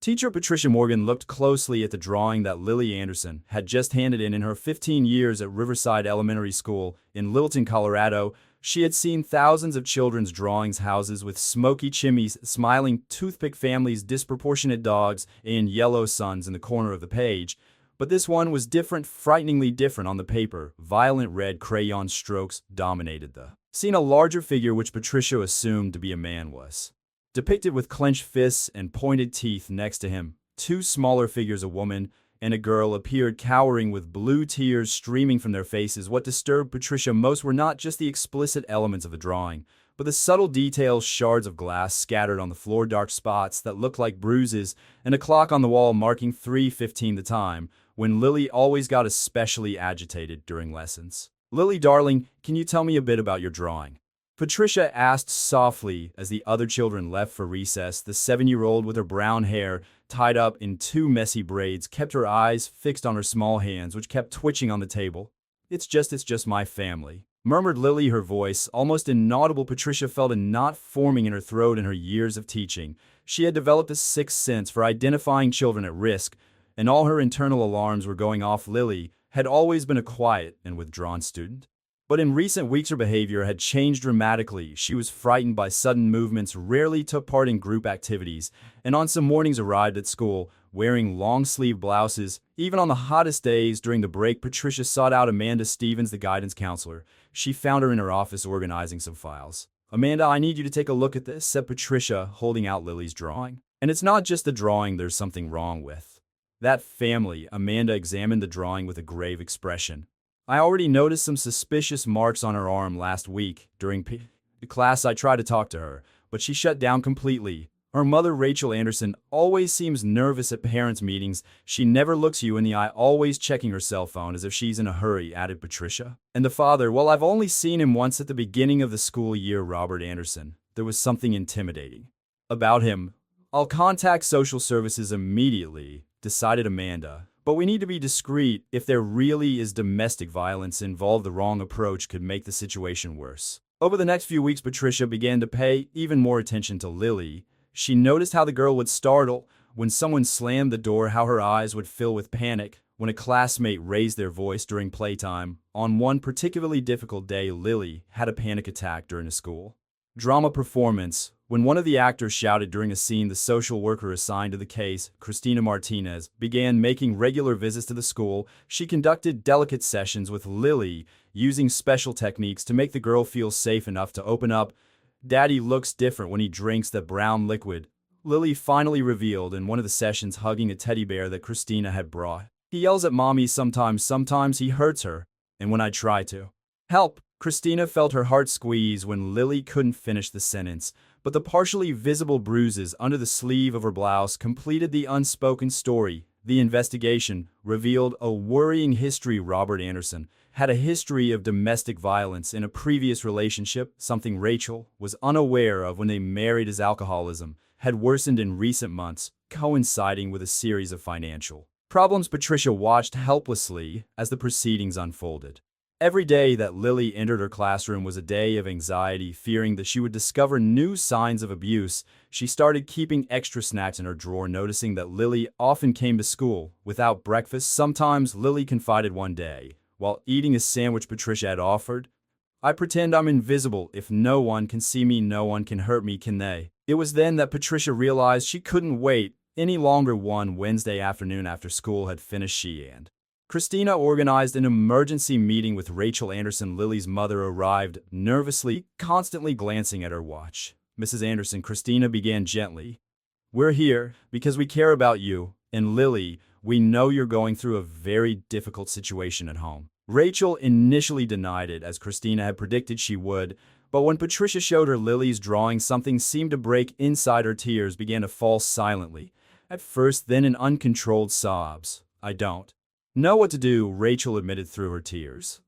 Teacher Patricia Morgan looked closely at the drawing that Lily Anderson had just handed in her 15 years at Riverside Elementary School in Littleton, Colorado. She had seen thousands of children's drawings, houses with smoky chimneys, smiling toothpick families, disproportionate dogs, and yellow suns in the corner of the page. But this one was different, frighteningly different on the paper. Violent red crayon strokes dominated the scene. A larger figure, which Patricia assumed to be a man, was depicted with clenched fists and pointed teeth next to him. Two smaller figures, a woman and a girl, appeared cowering with blue tears streaming from their faces. What disturbed Patricia most were not just the explicit elements of the drawing, but the subtle details: shards of glass scattered on the floor, dark spots that looked like bruises, and a clock on the wall marking 3:15, the time when Lily always got especially agitated during lessons. "Lily, darling, can you tell me a bit about your drawing?" Patricia asked softly as the other children left for recess. The 7-year-old, with her brown hair tied up in two messy braids, kept her eyes fixed on her small hands, which kept twitching on the table. It's just my family," murmured Lily, her voice almost inaudible. Patricia felt a knot forming in her throat. In her years of teaching, she had developed a sixth sense for identifying children at risk, and all her internal alarms were going off. Lily had always been a quiet and withdrawn student, but in recent weeks her behavior had changed dramatically. She was frightened by sudden movements, rarely took part in group activities, and on some mornings arrived at school wearing long-sleeve blouses. Even on the hottest days during the break, Patricia sought out Amanda Stevens, the guidance counselor. She found her in her office organizing some files. "Amanda, I need you to take a look at this," said Patricia, holding out Lily's drawing. "And it's not just the drawing there's something wrong with. That family." Amanda examined the drawing with a grave expression. "I already noticed some suspicious marks on her arm last week. During class I tried to talk to her, but she shut down completely. Her mother, Rachel Anderson, always seems nervous at parents' meetings. She never looks you in the eye, always checking her cell phone as if she's in a hurry," added Patricia. "And the father, well, I've only seen him once at the beginning of the school year, Robert Anderson. There was something intimidating about him." "I'll contact social services immediately," decided Amanda. "But we need to be discreet. If there really is domestic violence involved, the wrong approach could make the situation worse." Over the next few weeks, Patricia began to pay even more attention to Lily. She noticed how the girl would startle when someone slammed the door, how her eyes would fill with panic when a classmate raised their voice during playtime. On one particularly difficult day, Lily had a panic attack during a school drama performance. When one of the actors shouted during a scene, the social worker assigned to the case, Christina Martinez, began making regular visits to the school. She conducted delicate sessions with Lily, using special techniques to make the girl feel safe enough to open up. "Daddy looks different when he drinks that brown liquid," Lily finally revealed in one of the sessions, hugging a teddy bear that Christina had brought. "He yells at Mommy sometimes he hurts her, and when I try to help." Christina felt her heart squeeze when Lily couldn't finish the sentence, but the partially visible bruises under the sleeve of her blouse completed the unspoken story. The investigation revealed a worrying history. Robert Anderson had a history of domestic violence in a previous relationship, something Rachel was unaware of when they married. His alcoholism had worsened in recent months, coinciding with a series of financial problems. Patricia watched helplessly as the proceedings unfolded. Every day that Lily entered her classroom was a day of anxiety, fearing that she would discover new signs of abuse. She started keeping extra snacks in her drawer, noticing that Lily often came to school without breakfast. Sometimes Lily confided one day, while eating a sandwich Patricia had offered, "I pretend I'm invisible. If no one can see me, no one can hurt me, can they?" It was then that Patricia realized she couldn't wait any longer. One Wednesday afternoon after school had finished, she and Christina organized an emergency meeting with Rachel Anderson. Lily's mother arrived nervously, constantly glancing at her watch. "Mrs. Anderson," Christina began gently, "we're here because we care about you. And Lily, we know you're going through a very difficult situation at home." Rachel initially denied it, as Christina had predicted she would, but when Patricia showed her Lily's drawing, something seemed to break inside her. Tears began to fall silently, at first, then in uncontrolled sobs. "I don't know what to do," Rachel admitted through her tears.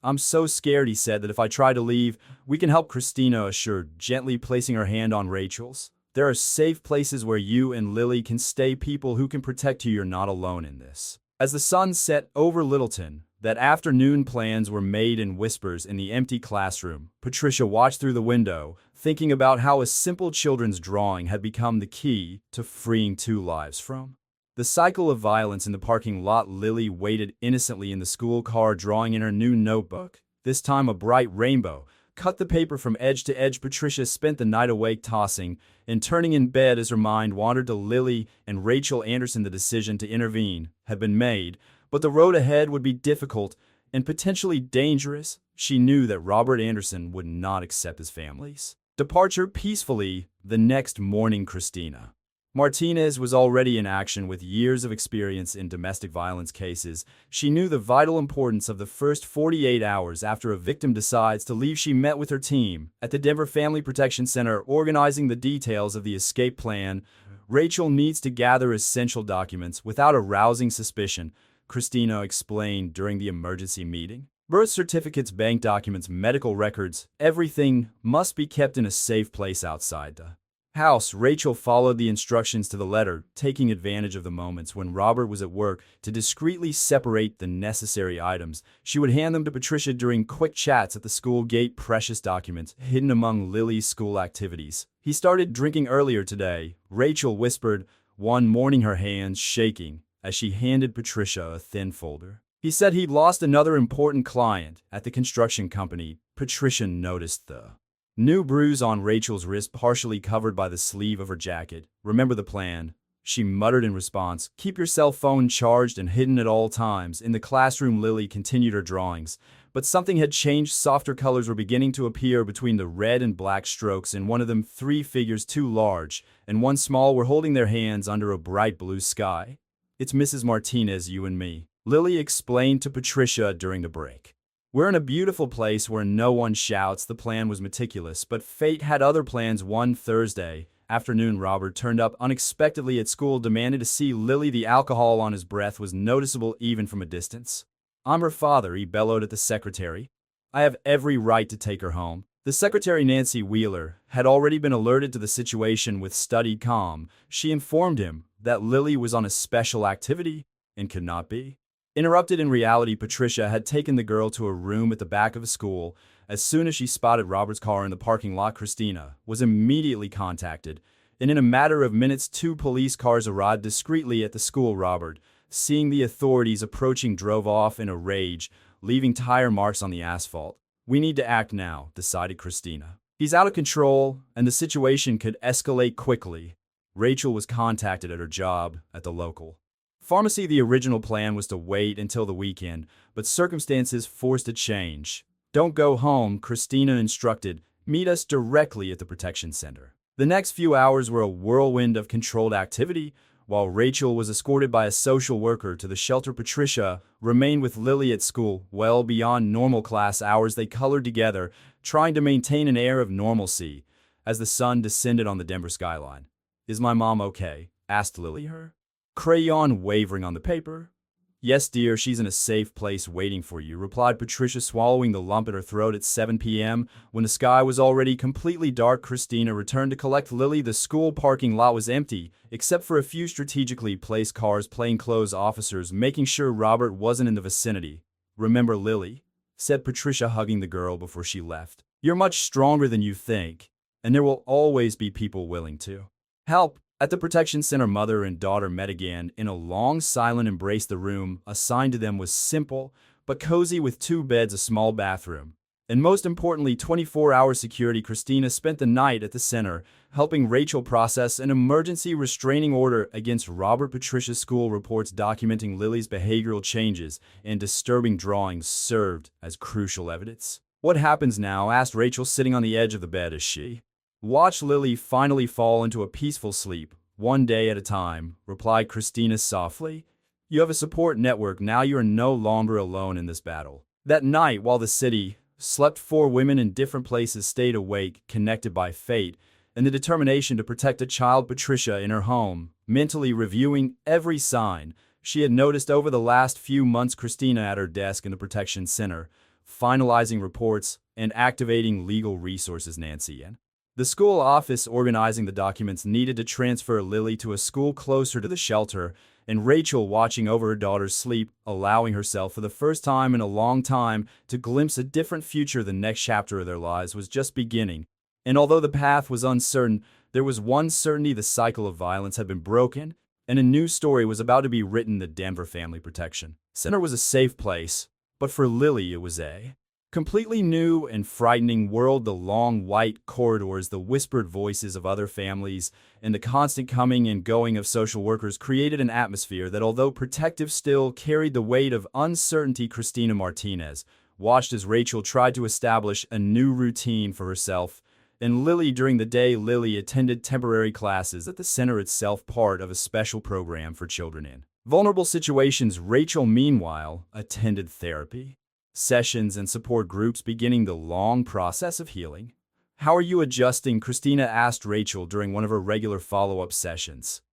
"I'm so scared," he said, "that if I try to leave, we can help," Christina assured, gently placing her hand on Rachel's. "There are safe places where you and Lily can stay, people who can protect you. You're not alone in this." As the sun set over Littleton, That afternoon, plans were made in whispers in the empty classroom. Patricia watched through the window, thinking about how a simple children's drawing had become the key to freeing two lives from the cycle of violence in the parking lot. Lily waited innocently in the school car, drawing in her new notebook, this time a bright rainbow. Cut the paper from edge to edge. Patricia spent the night awake, tossing and turning in bed as her mind wandered to Lily and Rachel Anderson. The decision to intervene had been made, but the road ahead would be difficult and potentially dangerous. She knew that Robert Anderson would not accept his family's departure peacefully. The next morning, Christina Martinez was already in action with years of experience in domestic violence cases. She knew the vital importance of the first 48 hours after a victim decides to leave. She met with her team at the Denver Family Protection Center, organizing the details of the escape plan. Rachel needs to gather essential documents without arousing suspicion, Christina explained during the emergency meeting. Birth certificates, bank documents, medical records, everything must be kept in a safe place outside the house. Rachel followed the instructions to the letter, taking advantage of the moments when Robert was at work to discreetly separate the necessary items. She would hand them to Patricia during quick chats at the school gate. Precious documents hidden among Lily's school activities. He started drinking earlier today, Rachel whispered one morning, her hands shaking as she handed Patricia a thin folder. He said he'd lost another important client at the construction company. Patricia noticed the new bruise on Rachel's wrist, partially covered by the sleeve of her jacket. Remember the plan, she muttered in response. Keep your cell phone charged and hidden at all times. In the classroom, Lily continued her drawings, but something had changed. Softer colors were beginning to appear between the red and black strokes. In one of them, three figures, two large and one small, were holding their hands under a bright blue sky. It's Mrs. Martinez, you and me, Lily explained to Patricia during the break. We're in a beautiful place where no one shouts. The plan was meticulous, but fate had other plans. One Thursday afternoon, Robert turned up unexpectedly at school, demanded to see Lily. The alcohol on his breath was noticeable even from a distance. I'm her father, he bellowed at the secretary. I have every right to take her home. The secretary, Nancy Wheeler, had already been alerted to the situation. With studied calm, she informed him that Lily was on a special activity and could not be interrupted. In reality, Patricia had taken the girl to a room at the back of a school. As soon as she spotted Robert's car in the parking lot, Christina was immediately contacted, and in a matter of minutes, two police cars arrived discreetly at the school. Robert, seeing the authorities approaching, drove off in a rage, leaving tire marks on the asphalt. We need to act now, decided Christina. He's out of control, and the situation could escalate quickly. Rachel was contacted at her job at the local pharmacy. The original plan was to wait until the weekend, but circumstances forced a change. Don't go home, Christina instructed. Meet us directly at the protection center. The next few hours were a whirlwind of controlled activity. While Rachel was escorted by a social worker to the shelter, Patricia remained with Lily at school. Well beyond normal class hours, they colored together, trying to maintain an air of normalcy as the sun descended on the Denver skyline. Is my mom okay? Asked Lily, her crayon wavering on the paper. Yes, dear, she's in a safe place waiting for you, replied Patricia, swallowing the lump at her throat. At 7 p.m., when the sky was already completely dark, Christina returned to collect Lily. The school parking lot was empty, except for a few strategically placed cars, plainclothes officers making sure Robert wasn't in the vicinity. Remember, Lily, said Patricia, hugging the girl before she left. You're much stronger than you think, and there will always be people willing to help. At the protection center, mother and daughter met again in a long, silent embrace. The room assigned to them was simple but cozy, with 2 beds, a small bathroom, and most importantly, 24-hour security. Christina spent the night at the center, helping Rachel process an emergency restraining order against Robert. Patricia's school reports documenting Lily's behavioral changes and disturbing drawings served as crucial evidence. What happens now? Asked Rachel, sitting on the edge of the bed as she watched Lily finally fall into a peaceful sleep. One day at a time, replied Christina softly. You have a support network now. You are no longer alone in this battle. That night, while the city slept, 4 women in different places stayed awake, connected by fate and the determination to protect a child. Patricia, in her home, mentally reviewing every sign she had noticed over the last few months. Christina at her desk in the protection center, finalizing reports and activating legal resources. Nancy and The school office organizing the documents needed to transfer Lily to a school closer to the shelter, and Rachel watching over her daughter's sleep, allowing herself for the first time in a long time to glimpse a different future. The next chapter of their lives was just beginning. And although the path was uncertain, there was one certainty: the cycle of violence had been broken, and a new story was about to be written. The Denver Family Protection Center was a safe place, but for Lily it was a completely new and frightening world. The long white corridors, the whispered voices of other families, and the constant coming and going of social workers created an atmosphere that, although protective, still carried the weight of uncertainty. Christina Martinez watched as Rachel tried to establish a new routine for herself and Lily during the day. Lily attended temporary classes at the center itself, part of a special program for children in vulnerable situations. Rachel, meanwhile, attended therapy sessions and support groups, beginning the long process of healing. "How are you adjusting?" Christina asked Rachel during one of her regular follow-up sessions.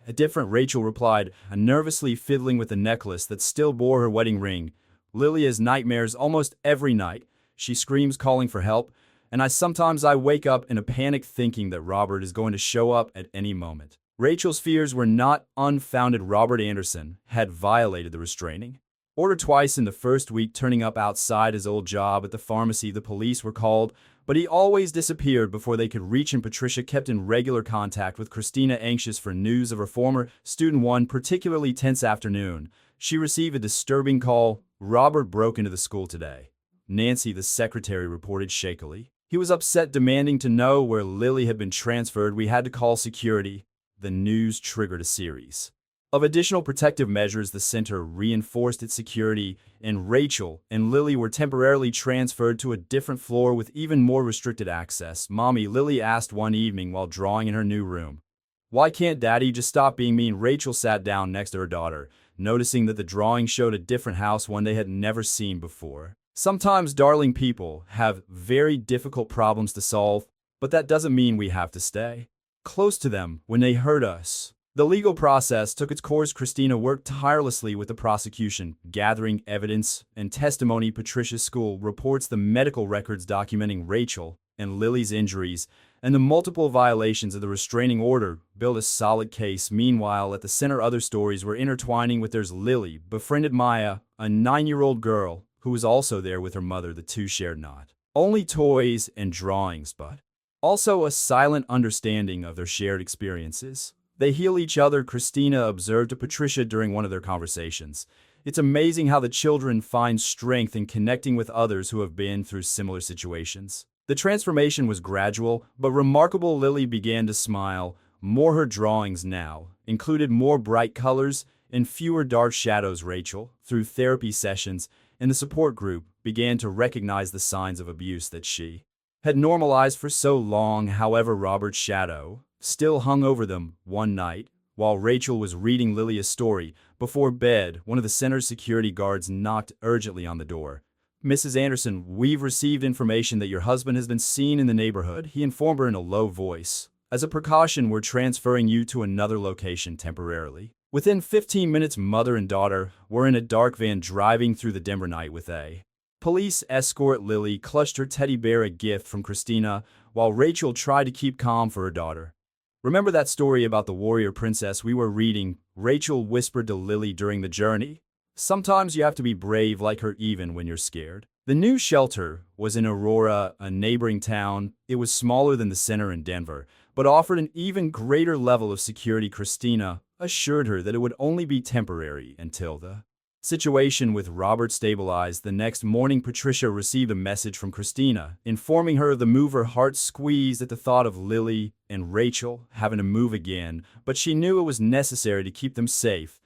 A different Rachel replied, nervously fiddling with the necklace that still bore her wedding ring. "Lily has nightmares almost every night. She screams calling for help, and sometimes I wake up in a panic thinking that Robert is going to show up at any moment." Rachel's fears were not unfounded. Robert Anderson had violated the restraining order twice in the first week, turning up outside his old job at the pharmacy. The police were called, but he always disappeared before they could reach him. Patricia kept in regular contact with Christina, anxious for news of her former student. One particularly tense afternoon, she received a disturbing call. "Robert broke into the school today," Nancy, the secretary, reported shakily. "He was upset, demanding to know where Lily had been transferred. We had to call security." The news triggered a series of additional protective measures. The center reinforced its security, and Rachel and Lily were temporarily transferred to a different floor with even more restricted access. "Mommy," Lily asked one evening while drawing in her new room, "why can't Daddy just stop being mean?" Rachel sat down next to her daughter, noticing that the drawing showed a different house, one they had never seen before. "Sometimes, darling, people have very difficult problems to solve, but that doesn't mean we have to stay close to them when they hurt us." The legal process took its course. Christina worked tirelessly with the prosecution, gathering evidence and testimony. Patricia's school reports, the medical records documenting Rachel and Lily's injuries, and the multiple violations of the restraining order built a solid case. Meanwhile, at the center, other stories were intertwining with theirs. Lily befriended Maya, a 9-year-old girl who was also there with her mother. The two shared not only toys and drawings, but also a silent understanding of their shared experiences. They heal each other, Christina observed to Patricia during one of their conversations. "It's amazing how the children find strength in connecting with others who have been through similar situations." The transformation was gradual, but remarkable. Lily began to smile more. Her drawings now included more bright colors and fewer dark shadows. Rachel, through therapy sessions and the support group, began to recognize the signs of abuse that she had normalized for so long. However, Robert's shadow still hung over them. One night, while Rachel was reading Lily a story before bed, one of the center's security guards knocked urgently on the door. "Mrs. Anderson, we've received information that your husband has been seen in the neighborhood," he informed her in a low voice. "As a precaution, we're transferring you to another location temporarily." Within 15 minutes, mother and daughter were in a dark van driving through the Denver night with a police escort. Lily clutched her teddy bear, a gift from Christina, while Rachel tried to keep calm for her daughter. "Remember that story about the warrior princess we were reading?" Rachel whispered to Lily during the journey. "Sometimes you have to be brave like her even when you're scared." The new shelter was in Aurora, a neighboring town. It was smaller than the center in Denver, but offered an even greater level of security. Christina assured her that it would only be temporary until the situation with Robert stabilized. The next morning, Patricia received a message from Christina, informing her of the move. Her heart squeezed at the thought of Lily and Rachel having to move again, but she knew it was necessary to keep them safe.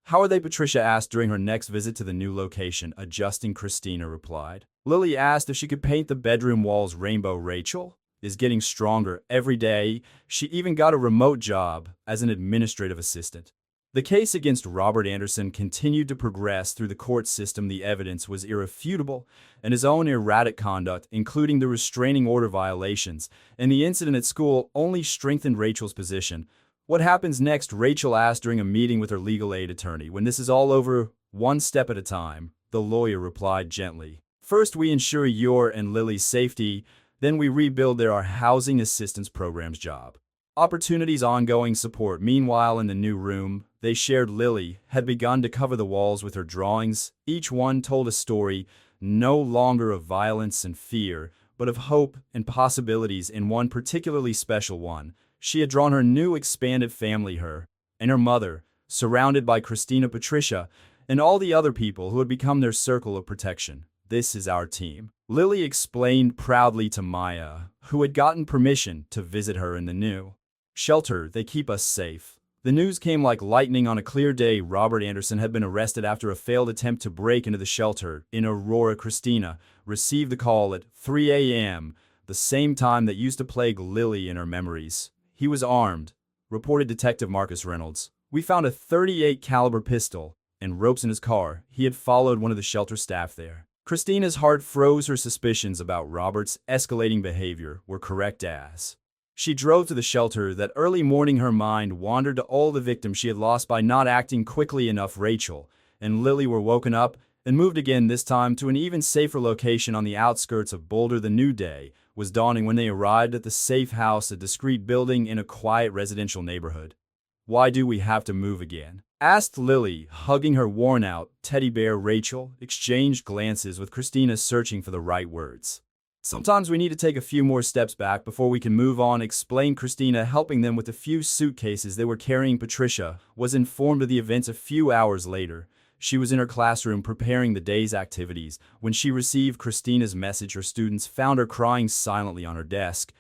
"How are they?" Patricia asked during her next visit to the new location. "Adjusting," Christina replied. Lily asked if she could paint the bedroom walls rainbow. "Rachel is getting stronger every day. She even got a remote job as an administrative assistant." The case against Robert Anderson continued to progress through the court system. The evidence was irrefutable, and his own erratic conduct, including the restraining order violations and the incident at school, only strengthened Rachel's position. "What happens next?" Rachel asked during a meeting with her legal aid attorney. "When this is all over, one step at a time," the lawyer replied gently. "First, we ensure your and Lily's safety. Then we rebuild our housing assistance program's job. Opportunities ongoing support. Meanwhile, in the new room they shared, Lily had begun to cover the walls with her drawings. Each one told a story, no longer of violence and fear, but of hope and possibilities. In one particularly special one, she had drawn her new expanded family, her and her mother, surrounded by Christina, Patricia, and all the other people who had become their circle of protection. "This is our team," Lily explained proudly to Maya, who had gotten permission to visit her in the new shelter. "They keep us safe." The news came like lightning on a clear day. Robert Anderson had been arrested after a failed attempt to break into the shelter in Aurora. Christina received the call at 3 a.m., the same time that used to plague Lily in her memories. He was armed, reported Detective Marcus Reynolds. "We found a .38 caliber pistol and ropes in his car. He had followed one of the shelter staff there." Christina's heart froze. Her suspicions about Robert's escalating behavior were correct as she drove to the shelter that early morning. Her mind wandered to all the victims she had lost by not acting quickly enough. Rachel and Lily were woken up and moved again, this time to an even safer location on the outskirts of Boulder. The new day was dawning when they arrived at the safe house, a discreet building in a quiet residential neighborhood. "Why do we have to move again?" asked Lily, hugging her worn-out teddy bear. Rachel exchanged glances with Christina, searching for the right words. "Sometimes we need to take a few more steps back before we can move on," explained Christina, helping them with a few suitcases they were carrying. Patricia was informed of the events a few hours later. She was in her classroom preparing the day's activities when she received Christina's message. Her students found her crying silently on her desk.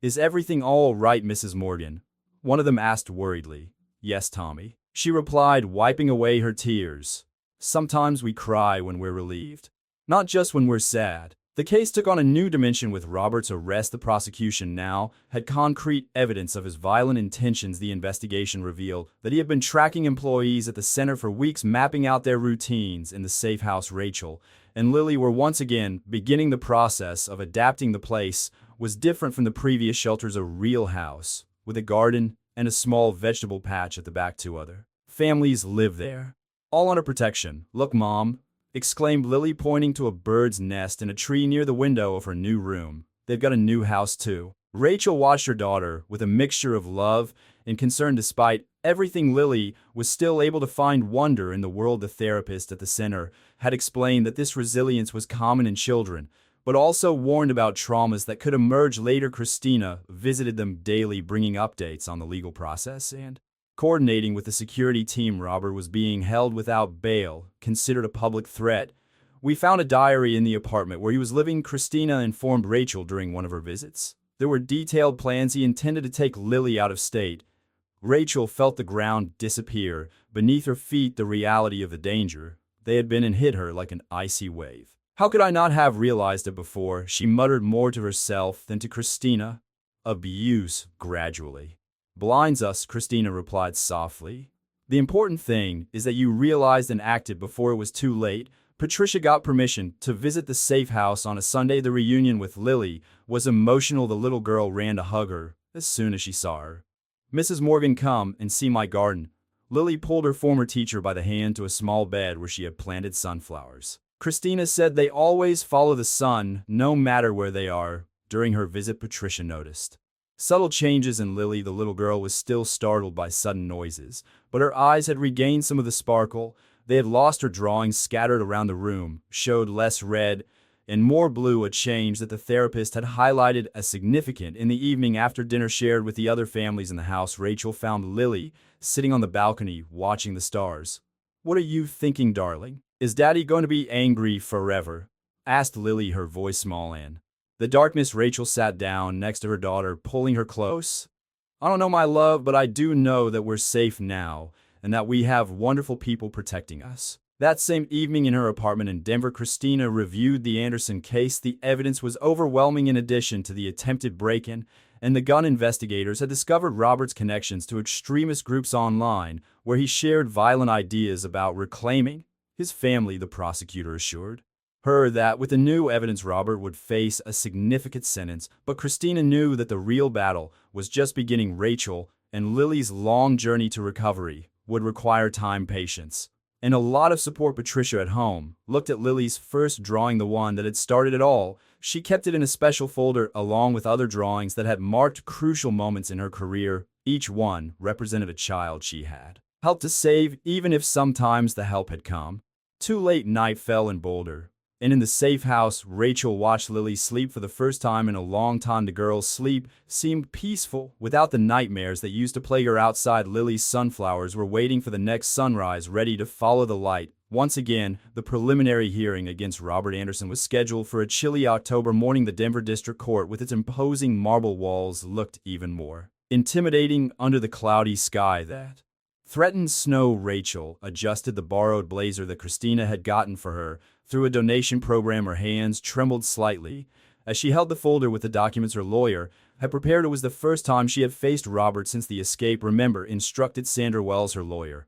"Is everything all right, Mrs. Morgan?" one of them asked worriedly. "Yes, Tommy," she replied, wiping away her tears. "Sometimes we cry when we're relieved, not just when we're sad." The case took on a new dimension with Robert's arrest. The prosecution now had concrete evidence of his violent intentions. The investigation revealed that he had been tracking employees at the center for weeks, mapping out their routines in the safe house. Rachel and Lily were once again beginning the process of adapting. The place was different from the previous shelters, a real house with a garden and a small vegetable patch at the back. Two other families lived there, all under protection. "Look, Mom," exclaimed Lily, pointing to a bird's nest in a tree near the window of her new room. "They've got a new house too." Rachel watched her daughter with a mixture of love and concern. Despite everything, Lily was still able to find wonder in the world. The therapist at the center had explained that this resilience was common in children, but also warned about traumas that could emerge later. Christina visited them daily, bringing updates on the legal process and coordinating with the security team. Robert was being held without bail, considered a public threat. "We found a diary in the apartment where he was living," Christina informed Rachel during one of her visits. There were detailed plans. He intended to take Lily out of state. Rachel felt the ground disappear beneath her feet, the reality of the danger they had been in hit her like an icy wave. "How could I not have realized it before?" she muttered, more to herself than to Christina. "Abuse, gradually, blinds us," Christina replied softly. "The important thing is that you realized and acted before it was too late." Patricia got permission to visit the safe house on a Sunday. The reunion with Lily was emotional. The little girl ran to hug her as soon as she saw her. "Mrs. Morgan, come and see my garden." Lily pulled her former teacher by the hand to a small bed where she had planted sunflowers. Christina said they always follow the sun, no matter where they are. During her visit, Patricia noticed subtle changes in Lily. The little girl was still startled by sudden noises, but her eyes had regained some of the sparkle. They had lost. Her drawings scattered around the room showed less red and more blue, a change that the therapist had highlighted as significant. In the evening, after dinner shared with the other families in the house, Rachel found Lily sitting on the balcony watching the stars. "What are you thinking, darling? Is Daddy going to be angry forever?" asked Lily, her voice small in the darkness. Rachel sat down next to her daughter, pulling her close. "I don't know, my love, but I do know that we're safe now and that we have wonderful people protecting us." That same evening in her apartment in Denver, Christina reviewed the Anderson case. The evidence was overwhelming. In addition to the attempted break-in and the gun, investigators had discovered Robert's connections to extremist groups online, where he shared violent ideas about reclaiming his family. The prosecutor assured her that with the new evidence, Robert would face a significant sentence, but Christina knew that the real battle was just beginning. Rachel and Lily's long journey to recovery would require time, patience, and a lot of support. Patricia at home looked at Lily's first drawing, the one that had started it all. She kept it in a special folder along with other drawings that had marked crucial moments in her career. Each one represented a child she had helped to save, even if sometimes the help had come too late. Night fell in Boulder, and in the safe house, Rachel watched Lily sleep for the first time in a long time. The girl's sleep seemed peaceful, without the nightmares that used to plague her outside. Lily's sunflowers were waiting for the next sunrise, ready to follow the light. Once again, the preliminary hearing against Robert Anderson was scheduled for a chilly October morning. The Denver District Court, with its imposing marble walls, looked even more intimidating under the cloudy sky that threatened snow. Rachel adjusted the borrowed blazer that Christina had gotten for her through a donation program. Her hands trembled slightly as she held the folder with the documents her lawyer had prepared. It was the first time she had faced Robert since the escape. Remember, instructed Sandra Wells, her lawyer.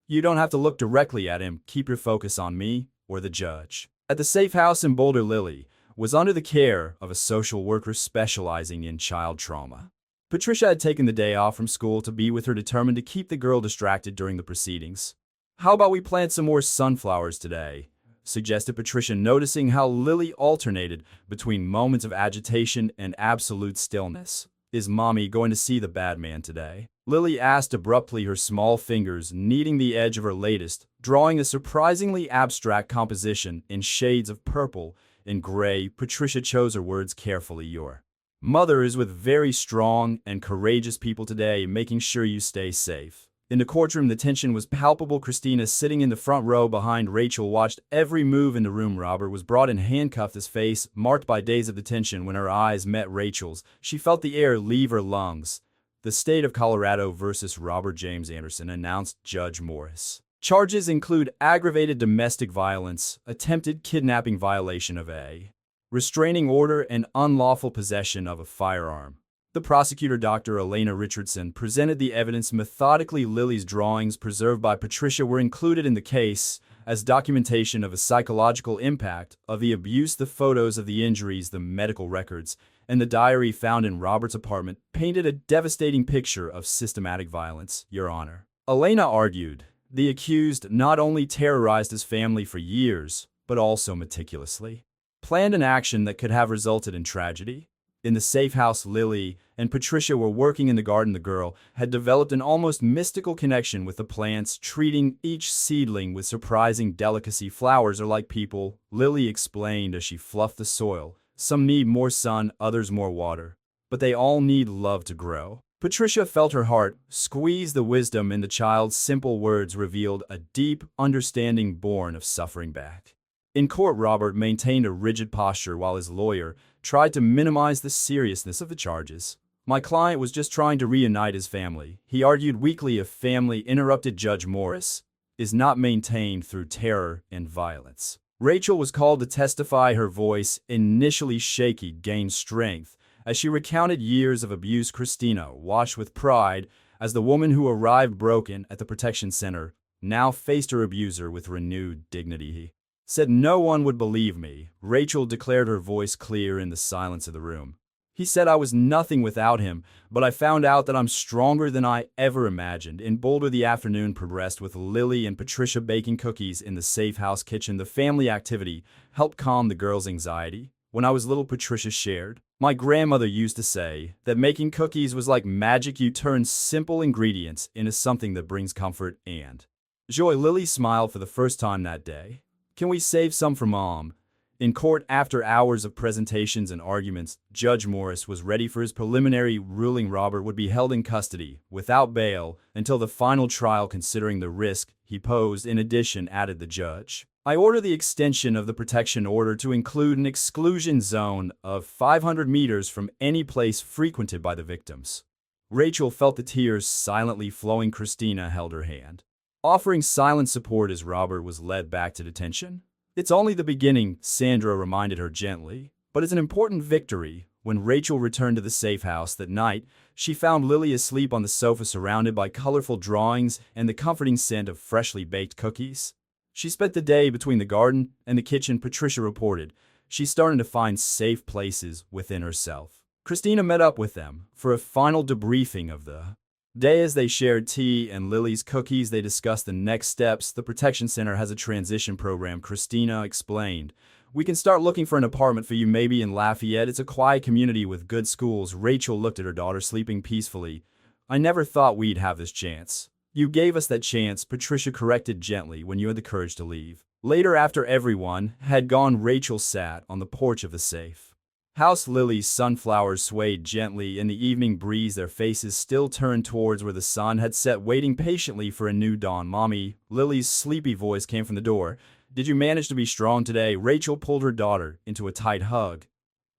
You don't have to look directly at him. Keep your focus on me or the judge. At the safe house in Boulder, Lily was under the care of a social worker specializing in child trauma. Patricia had taken the day off from school to be with her, determined to keep the girl distracted during the proceedings. How about we plant some more sunflowers today? Suggested Patricia, noticing how Lily alternated between moments of agitation and absolute stillness. Is Mommy going to see the bad man today? Lily asked abruptly, her small fingers kneading the edge of her latest, drawing a surprisingly abstract composition in shades of purple and gray. Patricia chose her words carefully. Your mother is with very strong and courageous people today, making sure you stay safe. In the courtroom, the tension was palpable. Christina, sitting in the front row behind Rachel, watched every move in the room. Robert was brought in handcuffed, his face marked by days of detention. When her eyes met Rachel's, she felt the air leave her lungs. The state of Colorado versus Robert James Anderson, announced Judge Morris. Charges include aggravated domestic violence, attempted kidnapping, violation of a restraining order, and unlawful possession of a firearm. The prosecutor, Dr. Elena Richardson, presented the evidence methodically. Lily's drawings, preserved by Patricia, were included in the case as documentation of a psychological impact of the abuse. The photos of the injuries, the medical records, and the diary found in Robert's apartment painted a devastating picture of systematic violence. Your Honor, Elena argued, the accused not only terrorized his family for years, but also meticulously planned an action that could have resulted in tragedy. In the safe house, Lily and Patricia were working in the garden. The girl had developed an almost mystical connection with the plants, treating each seedling with surprising delicacy. Flowers are like people, Lily explained as she fluffed the soil. Some need more sun, others more water, but they all need love to grow. Patricia felt her heart squeeze. The wisdom in the child's simple words revealed a deep understanding born of suffering. Back in court, Robert maintained a rigid posture while his lawyer tried to minimize the seriousness of the charges. My client was just trying to reunite his family, he argued weakly. A family, interrupted Judge Morris, is not maintained through terror and violence. Rachel was called to testify. Her voice, initially shaky, gained strength as she recounted years of abuse. Christina watched with pride as the woman who arrived broken at the protection center now faced her abuser with renewed dignity. He said no one would believe me, Rachel declared, her voice clear in the silence of the room. He said I was nothing without him, but I found out that I'm stronger than I ever imagined. In Boulder, the afternoon progressed with Lily and Patricia baking cookies in the safe house kitchen. The family activity helped calm the girls' anxiety. When I was little, Patricia shared, my grandmother used to say that making cookies was like magic. You turn simple ingredients into something that brings comfort and joy. Lily smiled for the first time that day. Can we save some for Mom? In court, after hours of presentations and arguments, Judge Morris was ready for his preliminary ruling. Robert would be held in custody, without bail, until the final trial, considering the risk he posed. In addition, added the judge, I order the extension of the protection order to include an exclusion zone of 500 meters from any place frequented by the victims. Rachel felt the tears silently flowing. Christina held her hand, offering silent support as Robert was led back to detention. It's only the beginning, Sandra reminded her gently, but it's an important victory. When Rachel returned to the safe house that night, she found Lily asleep on the sofa, surrounded by colorful drawings and the comforting scent of freshly baked cookies. She spent the day between the garden and the kitchen. Patricia reported she's starting to find safe places within herself. Christina met up with them for a final debriefing of the Day as they shared tea and Lily's cookies, they discussed the next steps. The Protection Center has a transition program, Christina explained. We can start looking for an apartment for you maybe in Lafayette. It's a quiet community with good schools. Rachel looked at her daughter sleeping peacefully. I never thought we'd have this chance. You gave us that chance, Patricia corrected gently when you had the courage to leave. Later, after everyone had gone, Rachel sat on the porch of the safe house. Lily's sunflowers swayed gently in the evening breeze, their faces still turned towards where the sun had set, waiting patiently for a new dawn. Mommy, Lily's sleepy voice came from the door. Did you manage to be strong today? Rachel pulled her daughter into a tight hug.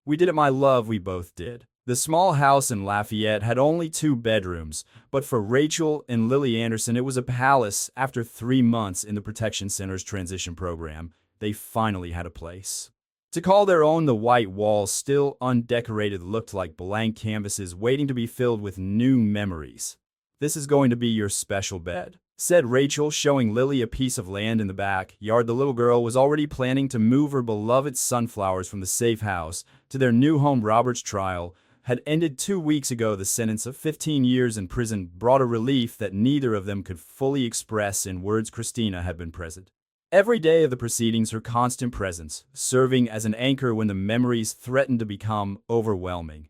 We did it, my love, we both did. The small house in Lafayette had only 2 bedrooms, but for Rachel and Lily Anderson it was a palace. After 3 months in the Protection Center's transition program, they finally had a place to call their own. The white walls, still undecorated, looked like blank canvases waiting to be filled with new memories. This is going to be your special bed, said Rachel, showing Lily a piece of land in the backyard. The little girl was already planning to move her beloved sunflowers from the safe house to their new home. Robert's trial had ended 2 weeks ago. The sentence of 15 years in prison brought a relief that neither of them could fully express in words. Christina had been present every day of the proceedings, her constant presence serving as an anchor when the memories threatened to become overwhelming.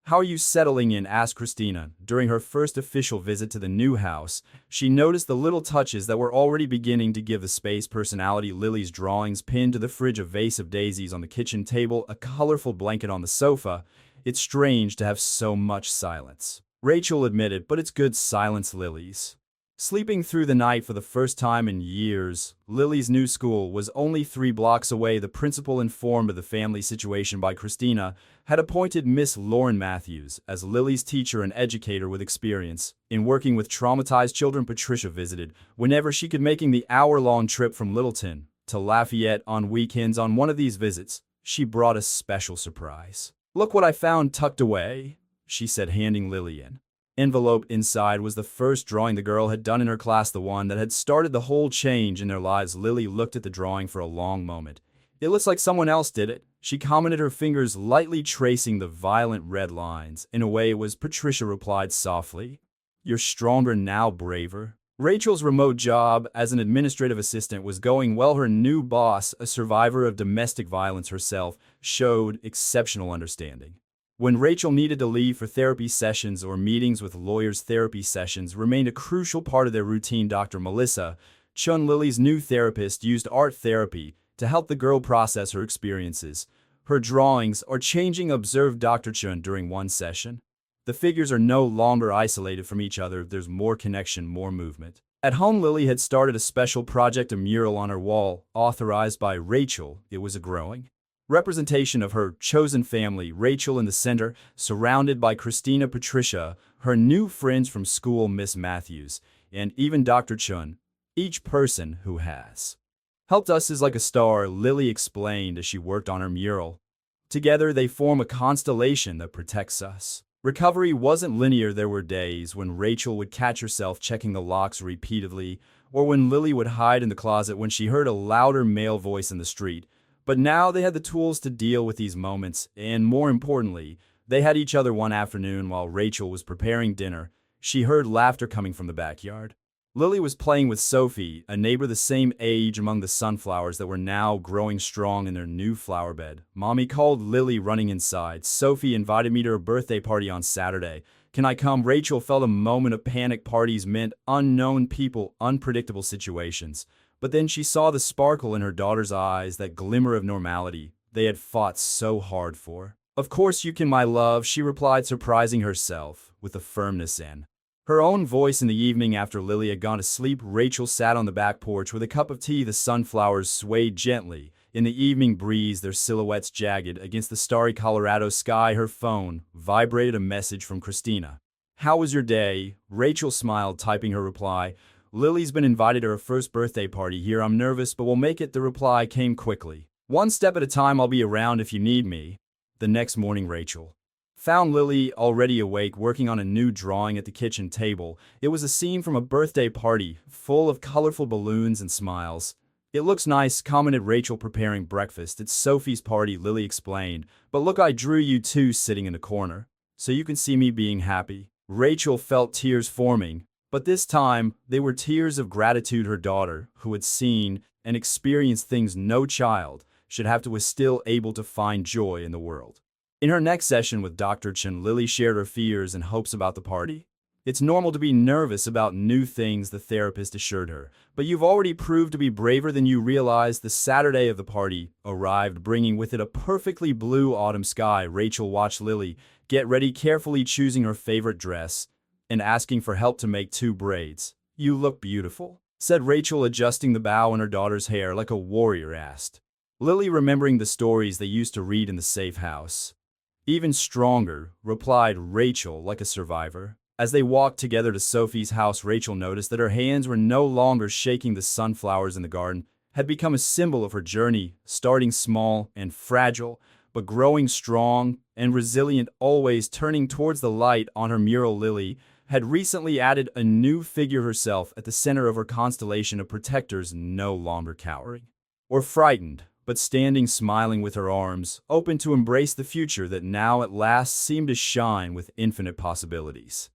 How are you settling in? Asked Christina. During her first official visit to the new house, she noticed the little touches that were already beginning to give the space personality. Lily's drawings pinned to the fridge, a vase of daisies on the kitchen table, a colorful blanket on the sofa. It's strange to have so much silence, Rachel admitted, but it's good silence. Lily's sleeping through the night for the first time in years. Lily's new school was only 3 blocks away. The principal, informed of the family situation by Christina, had appointed Miss Lauren Matthews as Lily's teacher and educator with experience in working with traumatized children. Patricia visited whenever she could, making the hour-long trip from Littleton to Lafayette on weekends. On one of these visits, she brought a special surprise. Look what I found tucked away, she said, handing Lily an envelope. Inside was the first drawing the girl had done in her class, the one that had started the whole change in their lives. Lily looked at the drawing for a long moment. It looks like someone else did it, she commented, her fingers lightly tracing the violent red lines. In a way it was. Patricia replied softly. You're stronger now, braver. Rachel's remote job as an administrative assistant was going well. Her new boss, a survivor of domestic violence herself, showed exceptional understanding. When Rachel needed to leave for therapy sessions or meetings with lawyers, therapy sessions remained a crucial part of their routine. Dr. Melissa Chun, Lily's new therapist, used art therapy to help the girl process her experiences. Her drawings are changing, observed Dr. Chun during one session. The figures are no longer isolated from each other. There's more connection, more movement. At home, Lily had started a special project, a mural on her wall, authorized by Rachel. It was a growing representation of her chosen family, Rachel in the center, surrounded by Christina, Patricia, her new friends from school, Miss Matthews, and even Dr. Chun. Each person who has helped us is like a star, Lily explained as she worked on her mural. Together they form a constellation that protects us. Recovery wasn't linear. There were days when Rachel would catch herself checking the locks repeatedly, or when Lily would hide in the closet when she heard a louder male voice in the street. But now they had the tools to deal with these moments, and more importantly, they had each other. One afternoon while Rachel was preparing dinner, she heard laughter coming from the backyard. Lily was playing with Sophie, a neighbor the same age, among the sunflowers that were now growing strong in their new flower bed. Mommy called Lily, running inside. Sophie invited me to her birthday party on Saturday. Can I come? Rachel felt a moment of panic. Parties meant unknown people, unpredictable situations. But then she saw the sparkle in her daughter's eyes, that glimmer of normality they had fought so hard for. Of course you can, my love, she replied, surprising herself with the firmness in her own voice. In the evening, after Lily had gone to sleep, Rachel sat on the back porch with a cup of tea. The sunflowers swayed gently in the evening breeze, their silhouettes jagged against the starry Colorado sky. Her phone vibrated, a message from Christina. How was your day? Rachel smiled, typing her reply. Lily's been invited to her first birthday party here. I'm nervous, but we'll make it. The reply came quickly. One step at a time. I'll be around if you need me. The next morning, Rachel found Lily already awake, working on a new drawing at the kitchen table. It was a scene from a birthday party, full of colorful balloons and smiles. It looks nice, commented Rachel, preparing breakfast. It's Sophie's party, Lily explained. But look, I drew you two sitting in the corner, so you can see me being happy. Rachel felt tears forming, but this time they were tears of gratitude her daughter, who had seen and experienced things no child should have to was still able to find joy in the world. In her next session with Dr. Chen, Lily shared her fears and hopes about the party. It's normal to be nervous about new things, the therapist assured her, but you've already proved to be braver than you realized. The Saturday of the party arrived, bringing with it a perfectly blue autumn sky. Rachel watched Lily get ready, carefully choosing her favorite dress and asking for help to make 2 braids. "You look beautiful," said Rachel, adjusting the bow in her daughter's hair like a warrior asked. Lily, remembering the stories they used to read in the safe house. "Even stronger," replied Rachel, like a survivor. As they walked together to Sophie's house, Rachel noticed that her hands were no longer shaking. The sunflowers in the garden had become a symbol of her journey, starting small and fragile, but growing strong and resilient, always turning towards the light. On her mural, Lily had recently added a new figure herself at the center of her constellation of protectors, no longer cowering or frightened, but standing smiling with her arms open to embrace the future that now at last seemed to shine with infinite possibilities.